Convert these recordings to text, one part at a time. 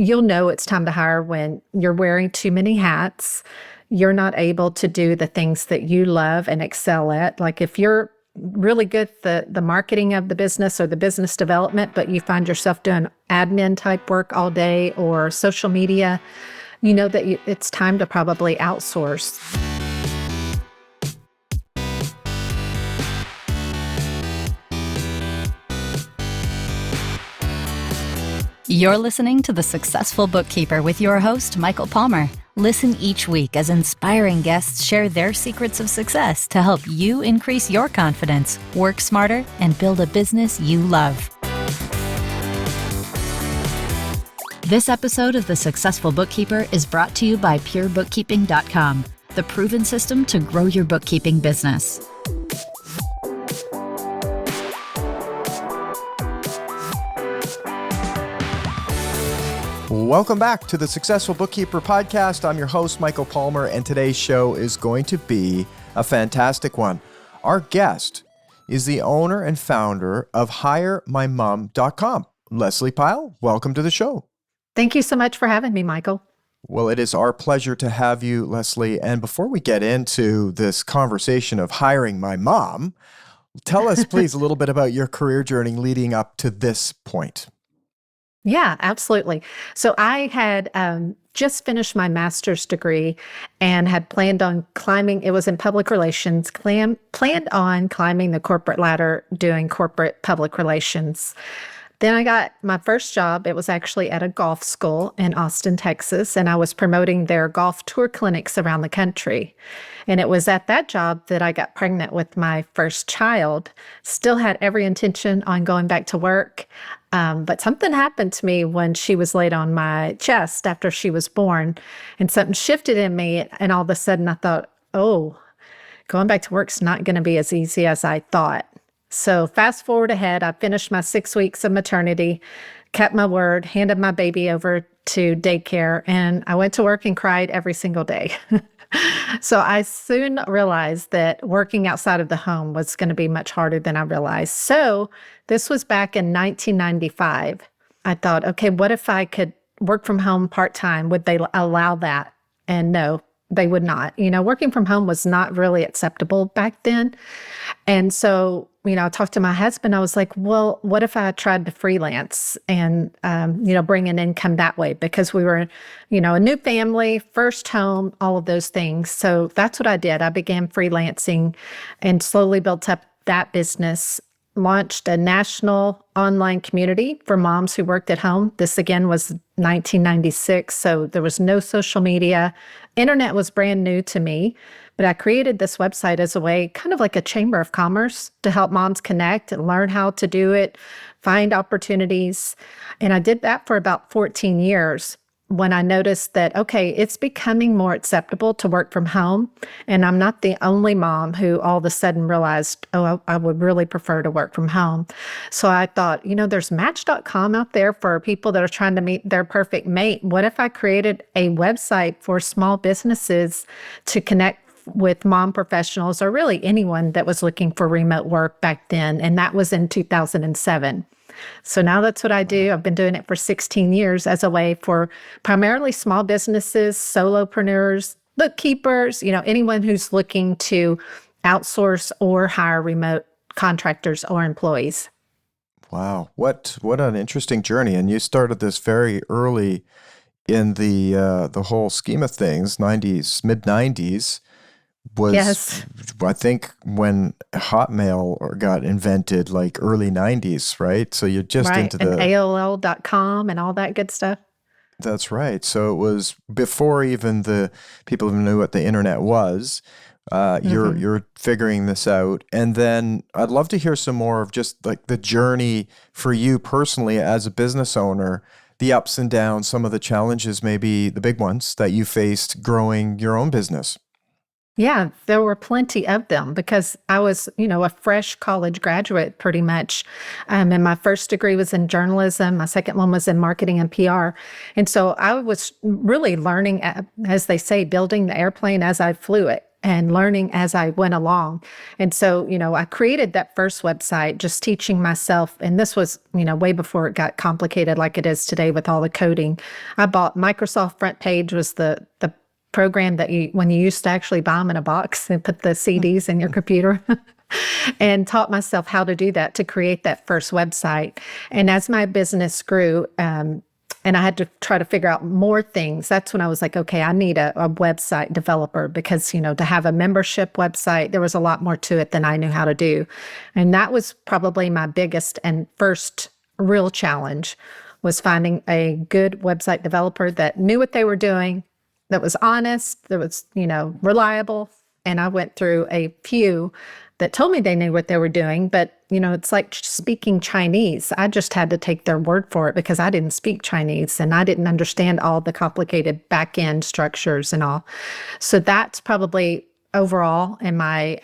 you'll know it's time to hire when you're wearing too many hats. You're not able to do the things that you love and excel at. Like if you're really good at the marketing of the business or the business development, but you find yourself doing admin type work all day or social media, you know that it's time to probably outsource. You're listening to The Successful Bookkeeper with your host, Michael Palmer. Listen each week as inspiring guests share their secrets of success to help you increase your confidence, work smarter, and build a business you love. This episode of The Successful Bookkeeper is brought to you by PureBookkeeping.com, the proven system to grow your bookkeeping business. Welcome back to the Successful Bookkeeper podcast. I'm your host, Michael Palmer, and today's show is going to be a fantastic one. Our guest is the owner and founder of HireMyMom.com. Lesley Pyle, welcome to the show. Thank you so much for having me, Michael. Well, it is our pleasure to have you, Lesley. And before we get into this conversation of hiring my mom, tell us, please, a little bit about your career journey leading up to this point. Yeah, absolutely. So I had just finished my master's degree and had planned on climbing, it was in public relations, planned on climbing the corporate ladder doing corporate public relations. Then I got my first job. It was actually at a golf school in Austin, Texas, and I was promoting their golf tour clinics around the country. And it was at that job that I got pregnant with my first child. Still had every intention on going back to work. But something happened to me when she was laid on my chest after she was born, and something shifted in me. And all of a sudden I thought, oh, going back to work's not going to be as easy as I thought. So fast forward ahead, I finished my 6 weeks of maternity, kept my word, handed my baby over to daycare, and I went to work and cried every single day. So I soon realized that working outside of the home was going to be much harder than I realized. So this was back in 1995. I thought, okay, what if I could work from home part-time? Would they allow that? And no, they would not. Working from home was not really acceptable back then. And so, I talked to my husband. I was like, well, what if I tried to freelance and, bring an income that way? Because we were, a new family, first home, all of those things. So that's what I did. I began freelancing and slowly built up that business, launched a national online community for moms who worked at home. This again was 1996, so there was no social media. Internet was brand new to me, but I created this website as a way, kind of like a chamber of commerce, to help moms connect and learn how to do it, find opportunities. And I did that for about 14 years. When I noticed that, okay, it's becoming more acceptable to work from home, and I'm not the only mom who all of a sudden realized, oh, I would really prefer to work from home. So I thought, there's Match.com out there for people that are trying to meet their perfect mate. What if I created a website for small businesses to connect with mom professionals, or really anyone that was looking for remote work back then? And that was in 2007. So now that's what I do. I've been doing it for 16 years as a way for primarily small businesses, solopreneurs, bookkeepers, anyone who's looking to outsource or hire remote contractors or employees. Wow. What an interesting journey. And you started this very early in the whole scheme of things, mid-90s. Was, yes. I think, when Hotmail got invented, like early 90s, right? So you're just into and AOL.com and all that good stuff. That's right. So it was before even the people who knew what the internet was. You're figuring this out. And then I'd love to hear some more of just like the journey for you personally as a business owner, the ups and downs, some of the challenges, maybe the big ones that you faced growing your own business. Yeah, there were plenty of them because I was, a fresh college graduate pretty much. And my first degree was in journalism. My second one was in marketing and PR. And so I was really learning, as they say, building the airplane as I flew it. and learning as I went along. And so, I created that first website just teaching myself. And this was, way before it got complicated like it is today with all the coding. I bought Microsoft Front Page was the program that when you used to actually buy them in a box and put the CDs in your computer. And taught myself how to do that to create that first website. And as my business grew, and I had to try to figure out more things, that's when I was like, okay, I need a website developer because, to have a membership website, there was a lot more to it than I knew how to do. And that was probably my biggest and first real challenge, was finding a good website developer that knew what they were doing, that was honest, that was, reliable. And I went through a few that told me they knew what they were doing, but, it's like speaking Chinese. I just had to take their word for it because I didn't speak Chinese and I didn't understand all the complicated back-end structures and all. So that's probably overall in my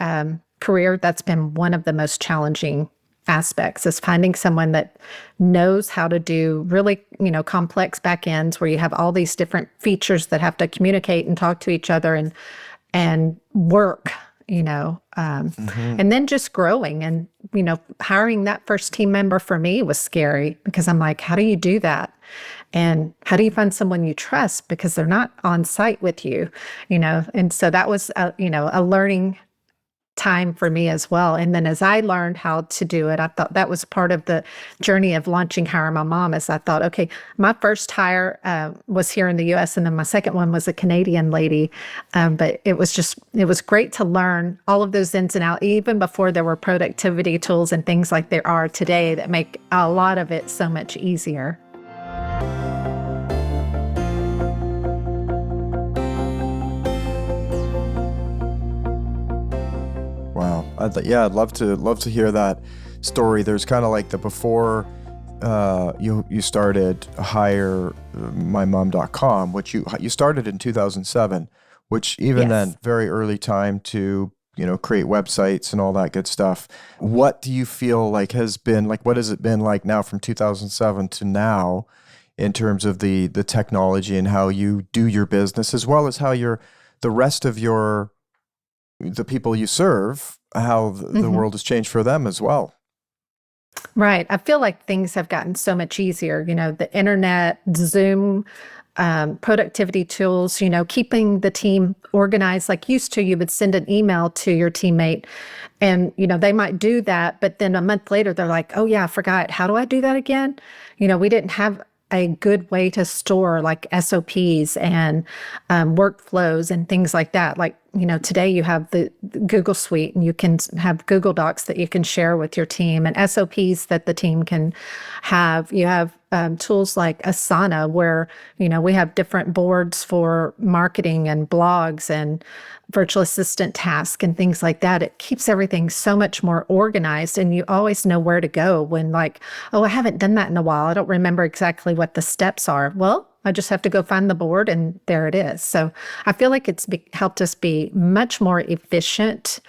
career, that's been one of the most challenging aspects, is finding someone that knows how to do really, complex back ends where you have all these different features that have to communicate and talk to each other and work, and then just growing and, hiring that first team member for me was scary because I'm like, how do you do that? And how do you find someone you trust because they're not on site with you, And so that was, a learning time for me as well. And then as I learned how to do it, I thought that was part of the journey of launching Hire My Mom, is I thought, okay, my first hire was here in the US and then my second one was a Canadian lady. But it was great to learn all of those ins and outs, even before there were productivity tools and things like there are today that make a lot of it so much easier. Wow. I'd love to hear that story. There's kind of like the before you started HireMyMom.com, which you started in 2007, which even then, very early time to, create websites and all that good stuff. What do you feel like has been like, what has it been like now from 2007 to now in terms of the technology and how you do your business, as well as how the rest of the people you serve, how the world has changed for them as well? Right. I feel like things have gotten so much easier. The internet, Zoom, productivity tools, keeping the team organized. Like used to, you would send an email to your teammate and, they might do that. But then a month later, they're like, oh, yeah, I forgot. How do I do that again? We didn't have a good way to store like SOPs and workflows and things like that. Like, today you have the Google Suite and you can have Google Docs that you can share with your team and SOPs that the team can have. You have tools like Asana where, we have different boards for marketing and blogs and virtual assistant tasks and things like that. It keeps everything so much more organized and you always know where to go when like, oh, I haven't done that in a while. I don't remember exactly what the steps are. Well, I just have to go find the board and there it is. So I feel like it's helped us be much more efficient.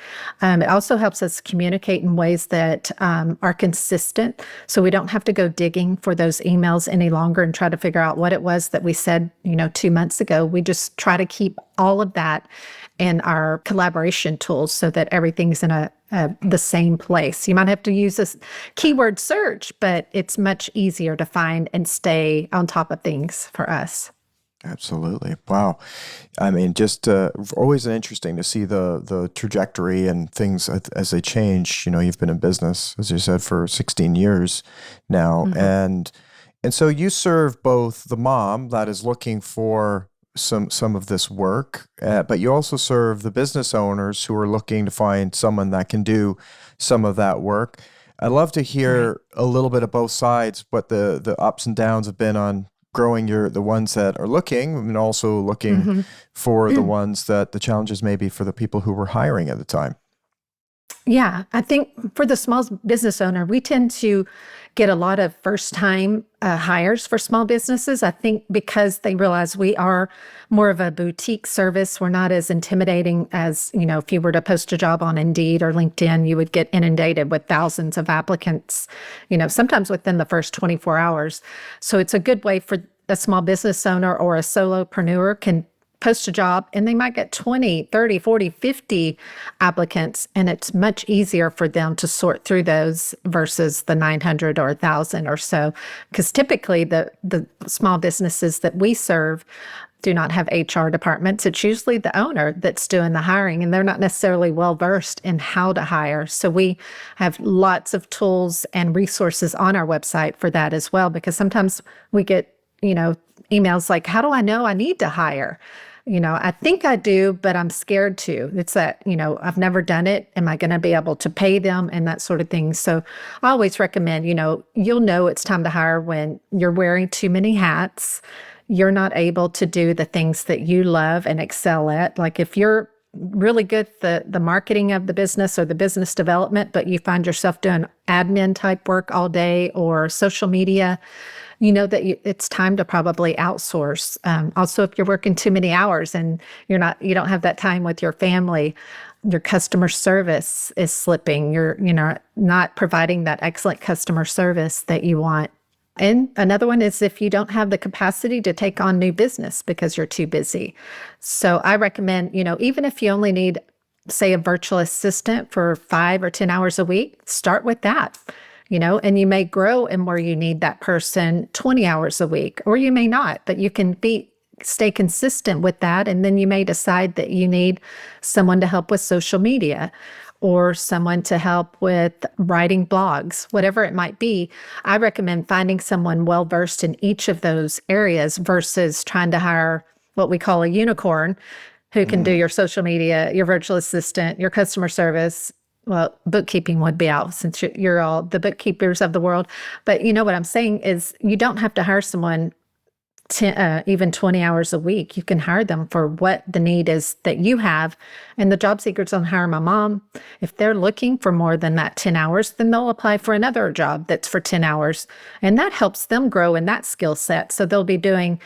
It also helps us communicate in ways that are consistent. So we don't have to go digging for those emails any longer and try to figure out what it was that we said, 2 months ago. We just try to keep all of that in our collaboration tools so that everything's in the same place. You might have to use this keyword search, but it's much easier to find and stay on top of things for us. Absolutely. Wow. I mean, just always interesting to see the trajectory and things as they change. You've been in business, as you said, for 16 years now. And so you serve both the mom that is looking for some of this work, but you also serve the business owners who are looking to find someone that can do some of that work. I'd love to hear a little bit of both sides, what the ups and downs have been on growing the ones that are looking and also looking for the ones that the challenges may be for the people who were hiring at the time. Yeah, I think for the small business owner, we tend to get a lot of first-time hires for small businesses. I think because they realize we are more of a boutique service. We're not as intimidating as, if you were to post a job on Indeed or LinkedIn, you would get inundated with thousands of applicants, sometimes within the first 24 hours. So it's a good way for a small business owner or a solopreneur can post a job and they might get 20, 30, 40, 50 applicants. And it's much easier for them to sort through those versus the 900 or 1,000 or so. Because typically the small businesses that we serve do not have HR departments. It's usually the owner that's doing the hiring, and they're not necessarily well versed in how to hire. So we have lots of tools and resources on our website for that as well, because sometimes we get, emails like, how do I know I need to hire? I think I do, but I'm scared to. It's that, I've never done it. Am I going to be able to pay them and that sort of thing? So I always recommend, you'll know it's time to hire when you're wearing too many hats. You're not able to do the things that you love and excel at. Like if you're really good at the marketing of the business or the business development, but you find yourself doing admin type work all day or social media, it's time to probably outsource. Also, if you're working too many hours and you don't have that time with your family, your customer service is slipping. You're not providing that excellent customer service that you want. And another one is if you don't have the capacity to take on new business because you're too busy. So I recommend, even if you only need, say, a virtual assistant for 5 or 10 hours a week, start with that, and you may grow in where you need that person 20 hours a week, or you may not, but you can stay consistent with that. And then you may decide that you need someone to help with social media or someone to help with writing blogs, whatever it might be. I recommend finding someone well-versed in each of those areas versus trying to hire what we call a unicorn who can do your social media, your virtual assistant, your customer service. Well, bookkeeping would be out since you're all the bookkeepers of the world. But what I'm saying is you don't have to hire someone even 20 hours a week. You can hire them for what the need is that you have. And the job seekers on Hire My Mom, if they're looking for more than that 10 hours, then they'll apply for another job that's for 10 hours. And that helps them grow in that skill set. So they'll be doing,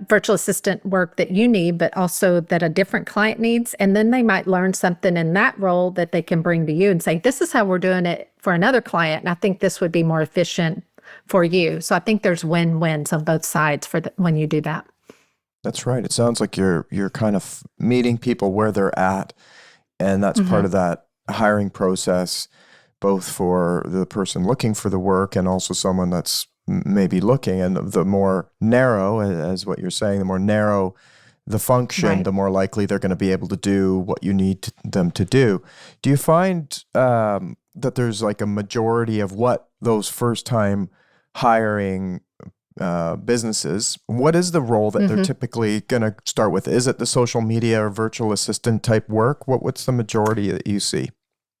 virtual assistant work that you need, but also that a different client needs. And then they might learn something in that role that they can bring to you and say, this is how we're doing it for another client. And I think this would be more efficient for you. So I think there's win-wins on both sides when you do that. That's right. It sounds like you're kind of meeting people where they're at, and that's part of that hiring process, both for the person looking for the work and also someone that's maybe looking. And the more narrow, as what you're saying, the more narrow the function, the more likely they're going to be able to do what you need them to do. Do you find that there's like a majority of what those first-time hiring businesses, what is the role that they're typically going to start with? Is it the social media or virtual assistant type work? What's the majority that you see?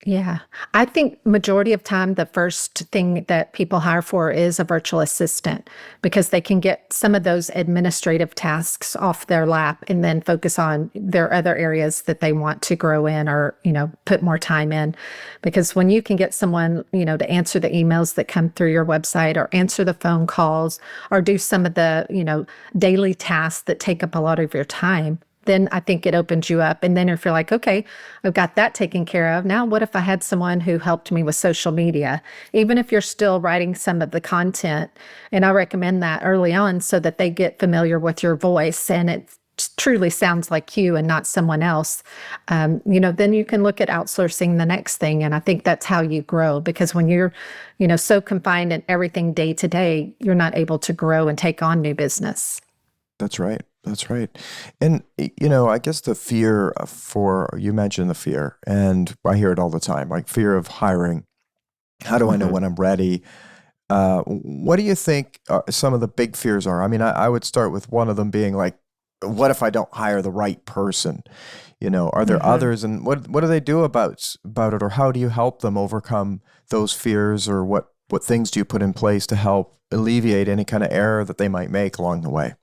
Yeah, I think majority of time, the first thing that people hire for is a virtual assistant because they can get some of those administrative tasks off their lap and then focus on their other areas that they want to grow in or, put more time in. Because when you can get someone, to answer the emails that come through your website or answer the phone calls or do some of the, daily tasks that take up a lot of your time, then I think it opens you up. And then if you're like, okay, I've got that taken care of. Now, what if I had someone who helped me with social media? Even if you're still writing some of the content, and I recommend that early on so that they get familiar with your voice and it truly sounds like you and not someone else, then you can look at outsourcing the next thing. And I think that's how you grow, because when you're, so confined in everything day to day, you're not able to grow and take on new business. That's right. That's right. And, I guess the fear you mentioned the fear, and I hear it all the time, like fear of hiring. How do I know when I'm ready? What do you think some of the big fears are? I mean, I would start with one of them being like, what if I don't hire the right person? Are there others, and what do they do about it, or how do you help them overcome those fears, or what things do you put in place to help alleviate any kind of error that they might make along the way?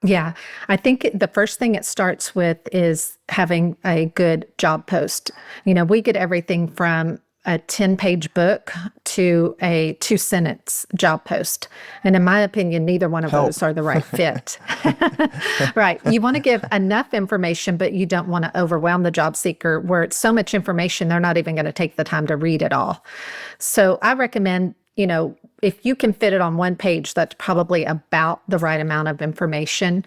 Yeah, I think the first thing it starts with is having a good job post. We get everything from a 10-page book to a 2-sentence job post. And in my opinion, neither one of those are the right fit. Right. You want to give enough information, but you don't want to overwhelm the job seeker where it's so much information, they're not even going to take the time to read it all. So I recommend, if you can fit it on one page, that's probably about the right amount of information,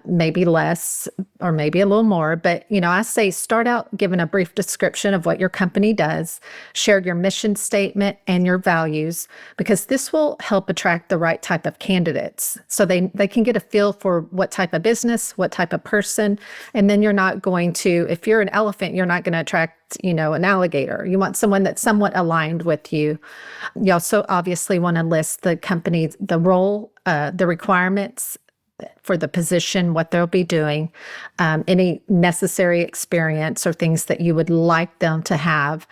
maybe less or maybe a little more. But, I say start out giving a brief description of what your company does, share your mission statement and your values, because this will help attract the right type of candidates. So they can get a feel for what type of business, what type of person. And then you're not going to, if you're an elephant, you're not going to attract an alligator. You want someone that's somewhat aligned with you. You also obviously want to list the company, the role, the requirements for the position, what they'll be doing, any necessary experience or things that you would like them to have.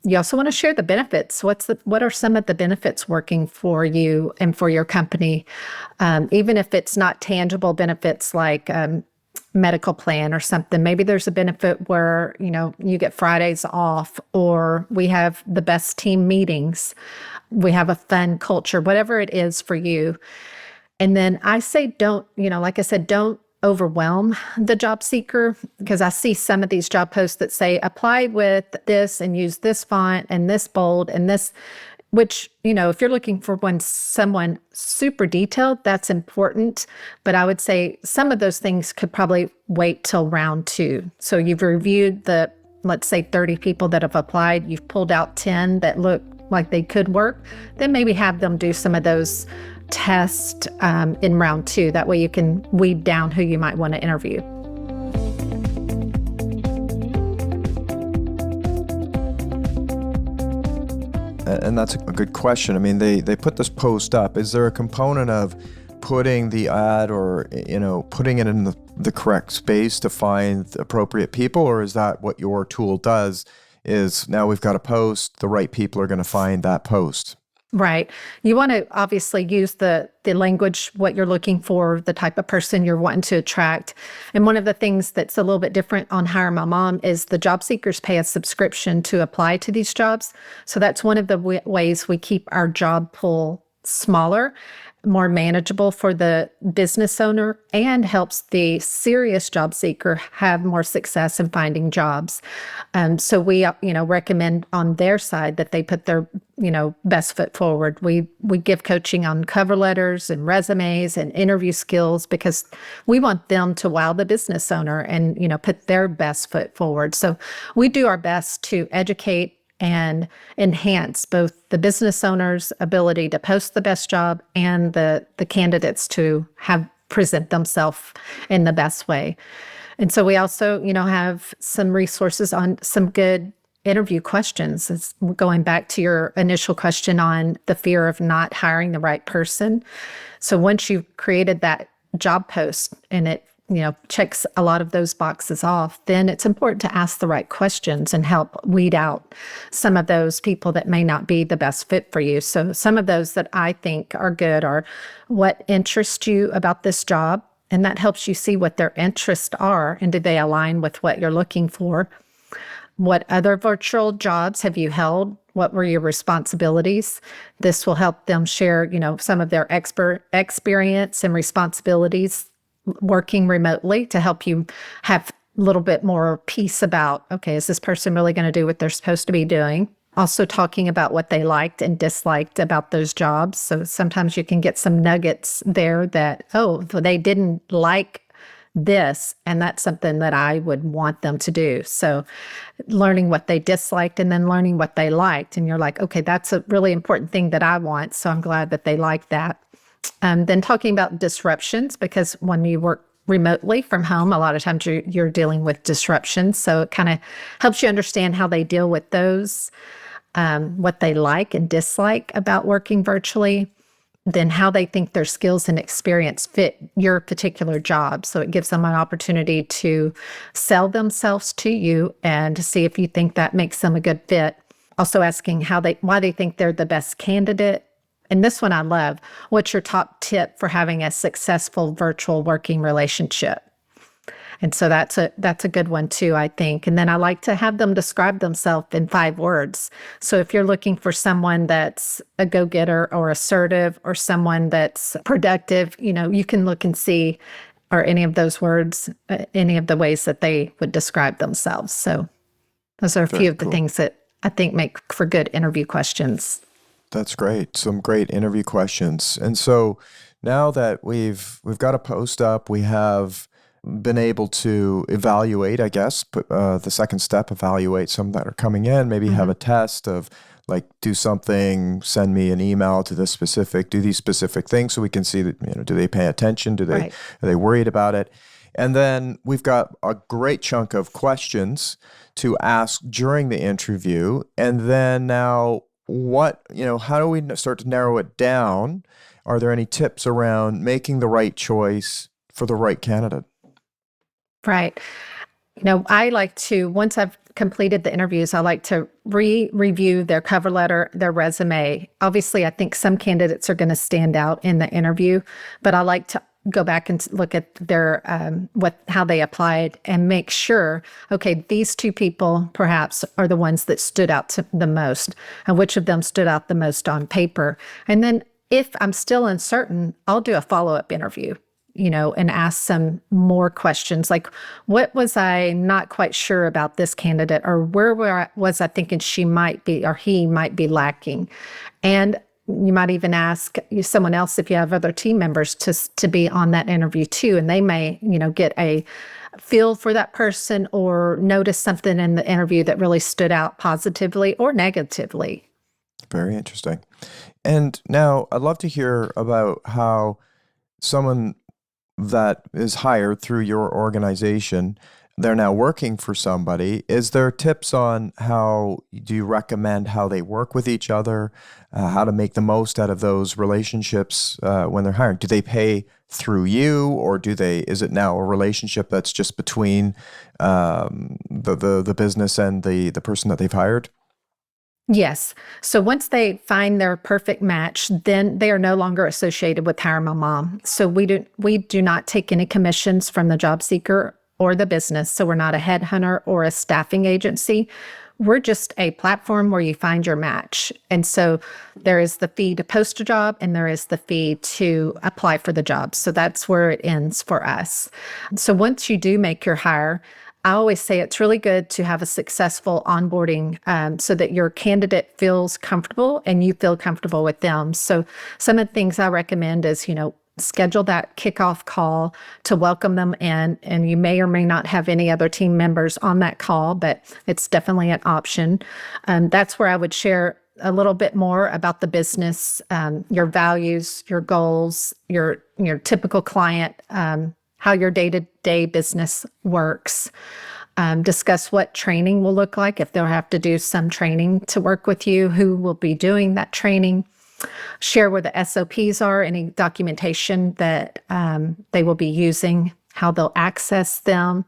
You also want to share the benefits. What are some of the benefits working for you and for your company? Even if it's not tangible benefits like medical plan or something. Maybe there's a benefit where, you get Fridays off, or we have the best team meetings. We have a fun culture, whatever it is for you. And then I say don't overwhelm the job seeker, because I see some of these job posts that say apply with this and use this font and this bold and this, which, if you're looking for someone super detailed, that's important. But I would say some of those things could probably wait till round 2. So you've reviewed let's say 30 people that have applied, you've pulled out 10 that look like they could work, then maybe have them do some of those tests in round 2. That way you can weed down who you might want to interview. And that's a good question. I mean, they put this post up. Is there a component of putting the ad or, putting it in the correct space to find the appropriate people? Or is that what your tool does, is now we've got a post, the right people are going to find that post? Right. You want to obviously use the language, what you're looking for, the type of person you're wanting to attract. And one of the things that's a little bit different on Hire My Mom is the job seekers pay a subscription to apply to these jobs. So that's one of the ways we keep our job pool smaller, more manageable for the business owner, and helps the serious job seeker have more success in finding jobs. So we, recommend on their side that they put their, best foot forward. We give coaching on cover letters and resumes and interview skills, because we want them to wow the business owner and, put their best foot forward. So we do our best to educate and enhance both the business owner's ability to post the best job and the candidates to present themselves in the best way. And so we also, have some resources on some good interview questions. It's going back to your initial question on the fear of not hiring the right person. So once you've created that job post and it checks a lot of those boxes off, then it's important to ask the right questions and help weed out some of those people that may not be the best fit for you. So some of those that I think are good are, what interests you about this job? And that helps you see what their interests are and do they align with what you're looking for? What other virtual jobs have you held? What were your responsibilities? This will help them share, some of their experience and responsibilities working remotely to help you have a little bit more peace about, okay, is this person really going to do what they're supposed to be doing? Also talking about what they liked and disliked about those jobs. So sometimes you can get some nuggets there that, they didn't like this, and that's something that I would want them to do. So learning what they disliked and then learning what they liked. And you're like, okay, that's a really important thing that I want. So I'm glad that they like that. Then talking about disruptions, because when you work remotely from home, a lot of times you're dealing with disruptions. So it kind of helps you understand how they deal with those, what they like and dislike about working virtually, then how they think their skills and experience fit your particular job. So it gives them an opportunity to sell themselves to you and to see if you think that makes them a good fit. Also asking why they think they're the best candidate. And this one I love. What's your top tip for having a successful virtual working relationship? And so that's a good one too, I think. And then I like to have them describe themselves in 5 words. So if you're looking for someone that's a go-getter or assertive or someone that's productive, you can look and see, are any of those words, any of the ways that they would describe themselves. So those are a few of the things that I think make for good interview questions. That's great. Some great interview questions. And so now that we've got a post up, we have been able to evaluate, I guess, the second step, evaluate some that are coming in, maybe have a test of like, do something, send me an email to this specific, do these specific things so we can see that, do they pay attention? Are they worried about it? And then we've got a great chunk of questions to ask during the interview. And then now how do we start to narrow it down? Are there any tips around making the right choice for the right candidate? Right. I like to, once I've completed the interviews, I like to review their cover letter, their resume. Obviously, I think some candidates are going to stand out in the interview, but I like to go back and look at their how they applied and make sure, okay, these two people perhaps are the ones that stood out the most, and which of them stood out the most on paper. And then if I'm still uncertain, I'll do a follow-up interview, and ask some more questions like, what was I not quite sure about this candidate, or where was I thinking she might be or he might be lacking? And you might even ask someone else if you have other team members to be on that interview too, and they may, get a feel for that person or notice something in the interview that really stood out positively or negatively. Very interesting. And now I'd love to hear about how someone that is hired through your organization, they're now working for somebody. Is there tips on do you recommend how they work with each other, how to make the most out of those relationships when they're hiring? Do they pay through you, or is it now a relationship that's just between the business and the person that they've hired? Yes. So once they find their perfect match, then they are no longer associated with Hire My Mom. So we do not take any commissions from the job seeker or the business. So we're not a headhunter or a staffing agency. We're just a platform where you find your match. And so there is the fee to post a job and there is the fee to apply for the job. So that's where it ends for us. So once you do make your hire, I always say it's really good to have a successful onboarding so that your candidate feels comfortable and you feel comfortable with them. So some of the things I recommend is, schedule that kickoff call to welcome them in. And you may or may not have any other team members on that call, but it's definitely an option. That's where I would share a little bit more about the business, your values, your goals, your typical client, how your day-to-day business works. Discuss what training will look like, if they'll have to do some training to work with you, who will be doing that training. Share where the SOPs are, any documentation that they will be using, how they'll access them.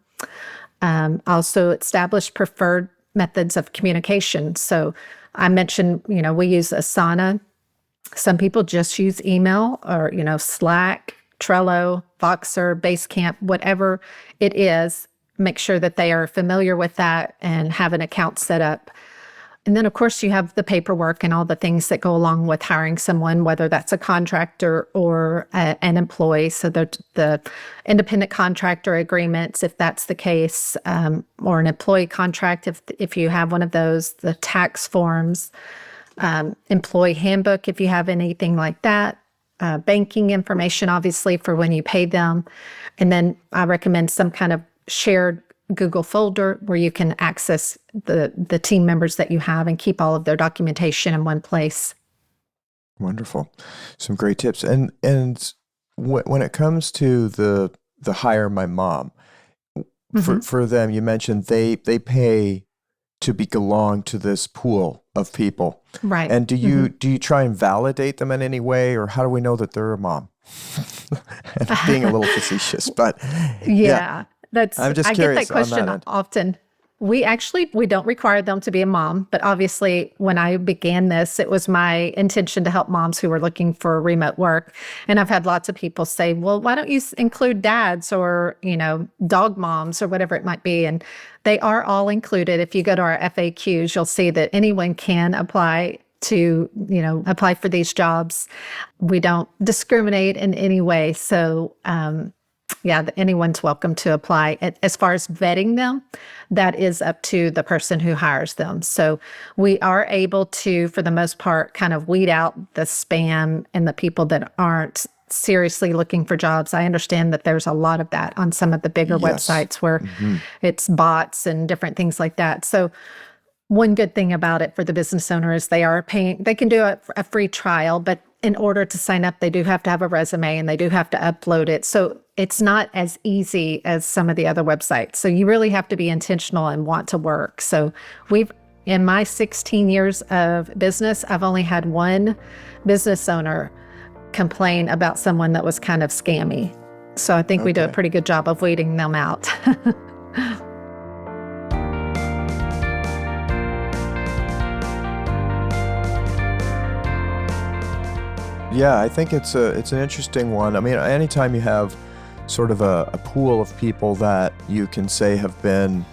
Also establish preferred methods of communication. So I mentioned, we use Asana. Some people just use email or, Slack, Trello, Voxer, Basecamp, whatever it is. Make sure that they are familiar with that and have an account set up. And then, of course, you have the paperwork and all the things that go along with hiring someone, whether that's a contractor or an employee. So the independent contractor agreements, if that's the case, or an employee contract, if you have one of those, the tax forms, employee handbook, if you have anything like that, banking information, obviously, for when you pay them. And then I recommend some kind of shared Google folder where you can access the team members that you have and keep all of their documentation in one place. Wonderful. Some great tips. And when it comes to the Hire My Mom, for them, you mentioned they pay to belong to this pool of people. Right. And do you try and validate them in any way, or how do we know that they're a mom? Being a little facetious, but yeah. I'm just curious. I get that question often. We don't require them to be a mom, but obviously when I began this, it was my intention to help moms who were looking for remote work. And I've had lots of people say, well, why don't you include dads or, dog moms or whatever it might be? And they are all included. If you go to our FAQs, you'll see that anyone can apply for these jobs. We don't discriminate in any way. So, Yeah, anyone's welcome to apply. As far as vetting them, that is up to the person who hires them. So we are able to, for the most part, kind of weed out the spam and the people that aren't seriously looking for jobs. I understand that there's a lot of that on some of the bigger Yes. websites where it's bots and different things like that. So one good thing about it for the business owner is they can do a free trial, but in order to sign up, they do have to have a resume and they do have to upload it. So it's not as easy as some of the other websites. So you really have to be intentional and want to work. So in my 16 years of business, I've only had one business owner complain about someone that was kind of scammy. So I think we do a pretty good job of weeding them out. Yeah, I think it's an interesting one. I mean, anytime you have sort of a pool of people that you can say have been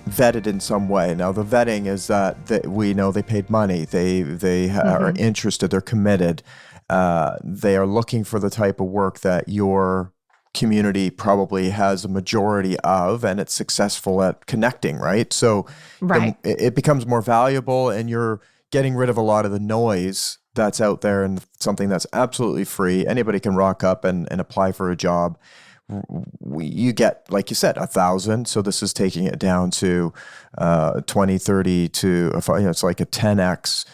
vetted in some way. Now, the vetting is that we know they paid money, they are interested, they're committed, they are looking for the type of work that your community probably has a majority of, and it's successful at connecting, right? So it becomes more valuable, and you're getting rid of a lot of the noise that's out there, and something that's absolutely free. Anybody can rock up and apply for a job. You get, like you said, 1,000. So this is taking it down to 20, 30 to, it's like a 10x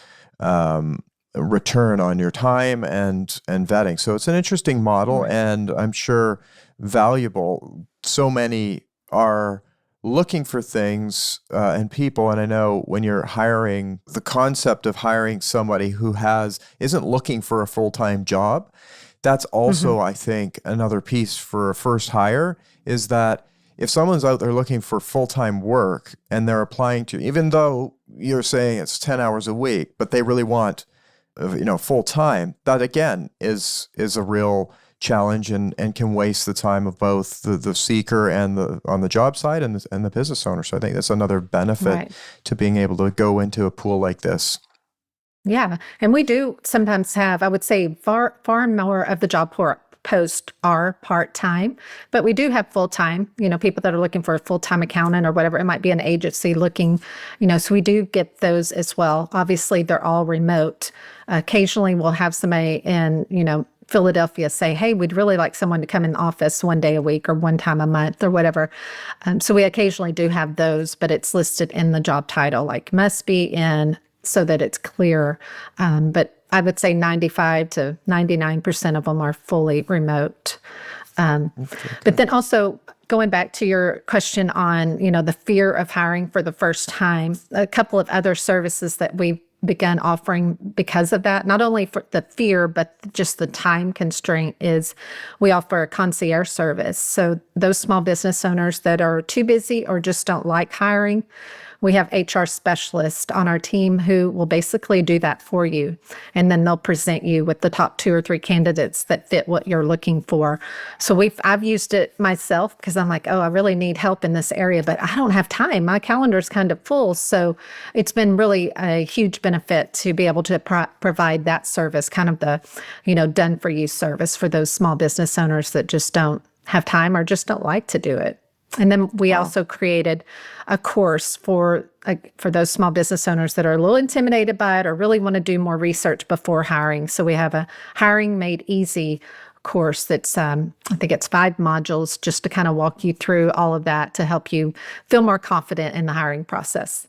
return on your time and vetting. So it's an interesting model, and I'm sure valuable. So many are looking for things and people, and I know when you're hiring, the concept of hiring somebody who isn't looking for a full-time job, that's also, I think, another piece for a first hire, is that if someone's out there looking for full-time work and they're applying to, even though you're saying it's 10 hours a week, but they really want full-time, that again is a real challenge and can waste the time of both the seeker and on the job side and the business owner. So I think that's another benefit to being able to go into a pool like this. Yeah. And we do sometimes have, I would say, far more of the job posts are part-time, but we do have full-time, people that are looking for a full-time accountant or whatever. It might be an agency looking, so we do get those as well. Obviously, they're all remote. Occasionally, we'll have somebody in, Philadelphia say, hey, we'd really like someone to come in the office one day a week or one time a month or whatever. So we occasionally do have those, but it's listed in the job title, like must be in, so that it's clear. But I would say 95 to 99% of them are fully remote. But then also going back to your question on, the fear of hiring for the first time, a couple of other services that we've begun offering because of that, not only for the fear, but just the time constraint, is we offer a concierge service. So those small business owners that are too busy or just don't like hiring, we have HR specialists on our team who will basically do that for you. And then they'll present you with the top 2 or 3 candidates that fit what you're looking for. So I've used it myself because I'm like, I really need help in this area, but I don't have time. My calendar's kind of full. So it's been really a huge benefit to be able to provide that service, kind of the, done for you service for those small business owners that just don't have time or just don't like to do it. And then we also created a course for those small business owners that are a little intimidated by it or really want to do more research before hiring. So we have a Hiring Made Easy course that's, I think it's 5 modules, just to kind of walk you through all of that to help you feel more confident in the hiring process.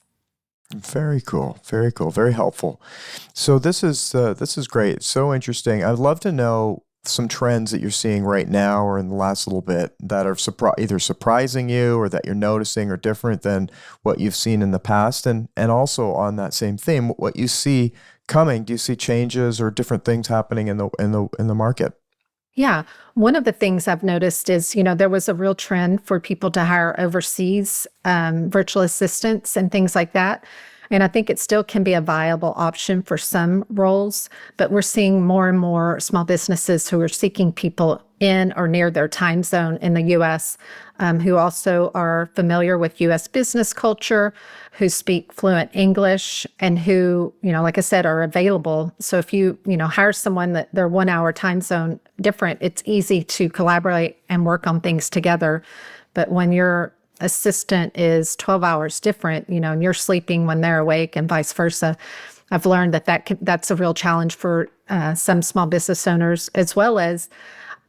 Very cool. Very cool. Very helpful. So this is great. So interesting. I'd love to know some trends that you're seeing right now or in the last little bit that are either surprising you or that you're noticing are different than what you've seen in the past. And also on that same theme, what you see coming, do you see changes or different things happening in the market? Yeah. One of the things I've noticed is, there was a real trend for people to hire overseas virtual assistants and things like that. And I think it still can be a viable option for some roles, but we're seeing more and more small businesses who are seeking people in or near their time zone in the U.S., who also are familiar with U.S. business culture, who speak fluent English, and who, like I said, are available. So if you, hire someone that they're 1 hour time zone different, it's easy to collaborate and work on things together. But when your assistant is 12 hours different, and you're sleeping when they're awake and vice versa, I've learned that's a real challenge for some small business owners, as well as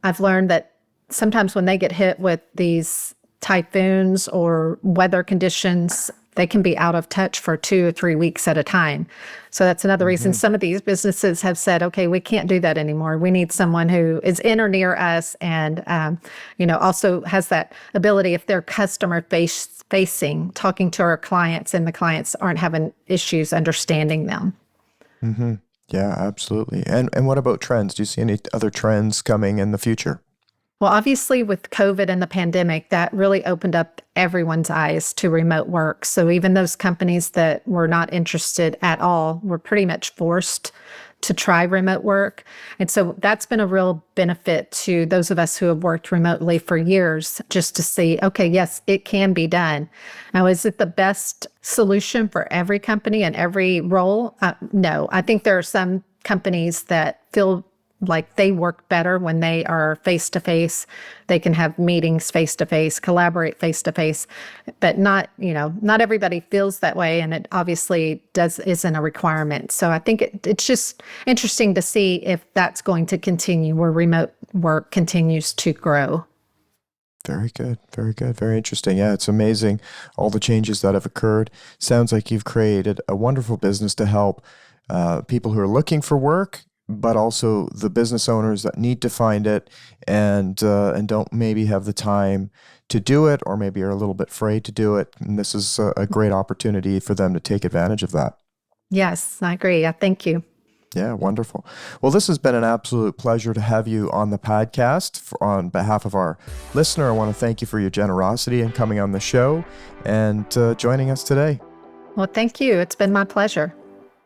I've learned that sometimes when they get hit with these typhoons or weather conditions, they can be out of touch for 2 or 3 weeks at a time. So that's another reason some of these businesses have said, okay, we can't do that anymore. We need someone who is in or near us and, also has that ability if they're customer facing, talking to our clients and the clients aren't having issues understanding them. Mm-hmm. Yeah, absolutely. And what about trends? Do you see any other trends coming in the future? Well, obviously with COVID and the pandemic, that really opened up everyone's eyes to remote work. So even those companies that were not interested at all were pretty much forced to try remote work. And so that's been a real benefit to those of us who have worked remotely for years, just to see, okay, yes, it can be done. Now, is it the best solution for every company and every role? No, I think there are some companies that feel like they work better when they are face-to-face. They can have meetings face-to-face, collaborate face-to-face, but not everybody feels that way. And it obviously isn't a requirement. So I think it's just interesting to see if that's going to continue, where remote work continues to grow. Very good. Very good. Very interesting. Yeah, it's amazing all the changes that have occurred. Sounds like you've created a wonderful business to help people who are looking for work, but also the business owners that need to find it and don't maybe have the time to do it, or maybe are a little bit afraid to do it. And this is a great opportunity for them to take advantage of that. Yes, I agree. Thank you. Yeah, wonderful. Well, this has been an absolute pleasure to have you on the podcast. On behalf of our listener, I want to thank you for your generosity in coming on the show and joining us today. Well, thank you. It's been my pleasure.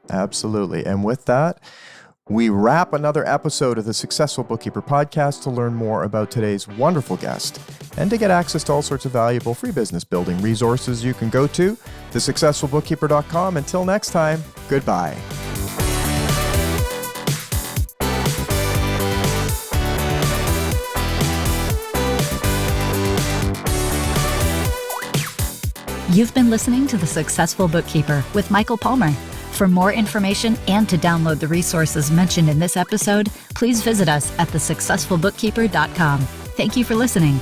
Absolutely. And with that, we wrap another episode of the Successful Bookkeeper podcast. To learn more about today's wonderful guest and to get access to all sorts of valuable free business building resources, you can go to thesuccessfulbookkeeper.com. Until next time, goodbye. You've been listening to The Successful Bookkeeper with Michael Palmer. For more information and to download the resources mentioned in this episode, please visit us at thesuccessfulbookkeeper.com. Thank you for listening.